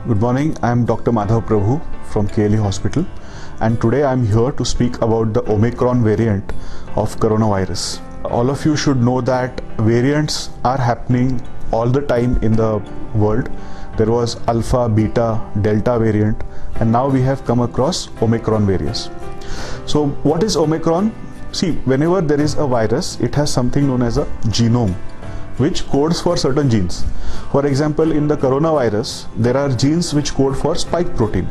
Good morning, I am Dr. Madhav Prabhu from KLE Hospital, and today I am here to speak about the Omicron variant of coronavirus. All of you should know that variants are happening all the time in the world. There was Alpha, Beta, Delta variant, and now we have come across Omicron variants. So what is Omicron? See, whenever there is a virus, it has something known as a genome, which codes for certain genes. For example, in the coronavirus, there are genes which code for spike protein.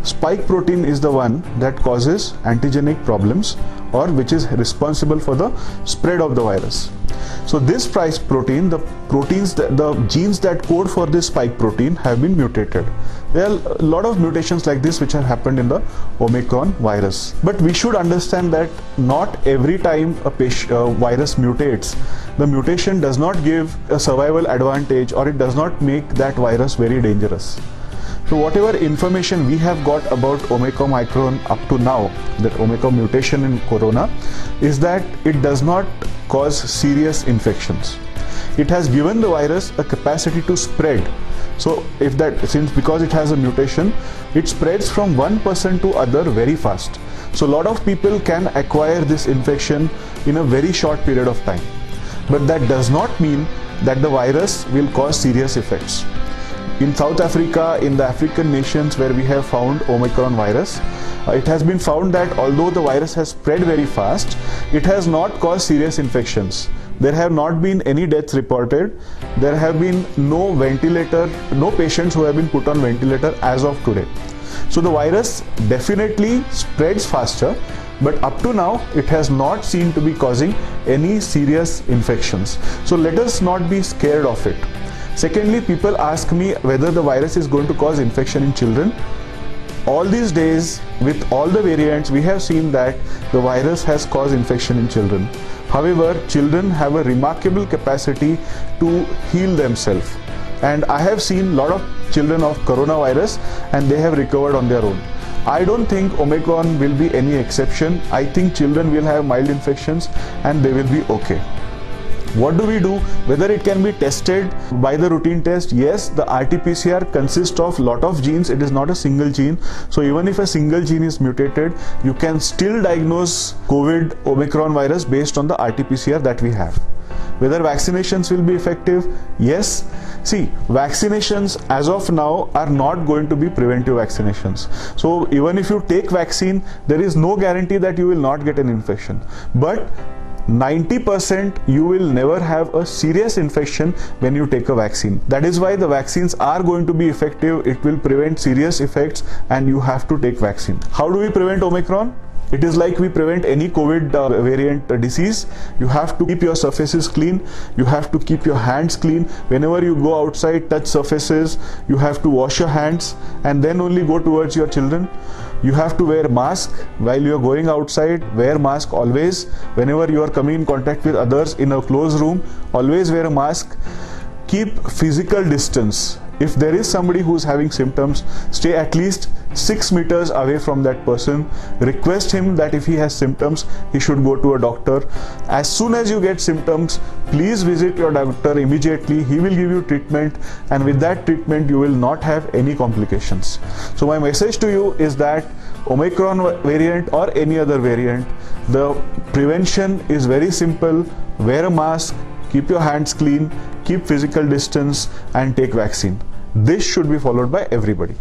Spike protein is the one that causes antigenic problems, or which is responsible for the spread of the virus. So this spike protein, the genes that code for this spike protein have been mutated. There are a lot of mutations like this which have happened in the Omicron virus. But we should understand that not every time a virus mutates, the mutation does not give a survival advantage, or it does not make that virus very dangerous. So whatever information we have got about Omicron up to now, that Omicron mutation in corona, is that it does not cause serious infections. It has given the virus a capacity to spread. So because it has a mutation, it spreads from one person to other very fast. So a lot of people can acquire this infection in a very short period of time. But that does not mean that the virus will cause serious effects. In South Africa, in the African nations where we have found Omicron virus, it has been found that although the virus has spread very fast, it has not caused serious infections. There have not been any deaths reported. There have been no patients who have been put on ventilator as of today. So the virus definitely spreads faster, but up to now it has not seemed to be causing any serious infections. So let us not be scared of it. Secondly, people ask me whether the virus is going to cause infection in children. All these days, with all the variants, we have seen that the virus has caused infection in children. However, children have a remarkable capacity to heal themselves. And I have seen a lot of children of coronavirus and they have recovered on their own. I don't think Omicron will be any exception. I think children will have mild infections and they will be okay. What do we do? Whether it can be tested by the routine test? Yes, the RT-PCR consists of lot of genes. It is not a single gene. So even if a single gene is mutated, you can still diagnose COVID Omicron virus based on the RT-PCR that we have. Whether vaccinations will be effective? Yes. See, vaccinations as of now are not going to be preventive vaccinations. So even if you take vaccine, there is no guarantee that you will not get an infection. But 90% you will never have a serious infection when you take a vaccine. That is why the vaccines are going to be effective. It will prevent serious effects and you have to take vaccine. How do we prevent Omicron? It is like we prevent any COVID variant disease. You have to keep your surfaces clean. You have to keep your hands clean. Whenever you go outside, touch surfaces, you have to wash your hands and then only go towards your children. You have to wear mask while you are going outside. Wear mask always. Whenever you are coming in contact with others in a closed room, always wear a mask. Keep physical distance. If there is somebody who is having symptoms, stay at least 6 meters away from that person. Request him that if he has symptoms, he should go to a doctor. As soon as you get symptoms, please visit your doctor immediately. He will give you treatment, and with that treatment, you will not have any complications. So my message to you is that Omicron variant or any other variant, the prevention is very simple. Wear a mask, keep your hands clean, keep physical distance, and take vaccine. This should be followed by everybody.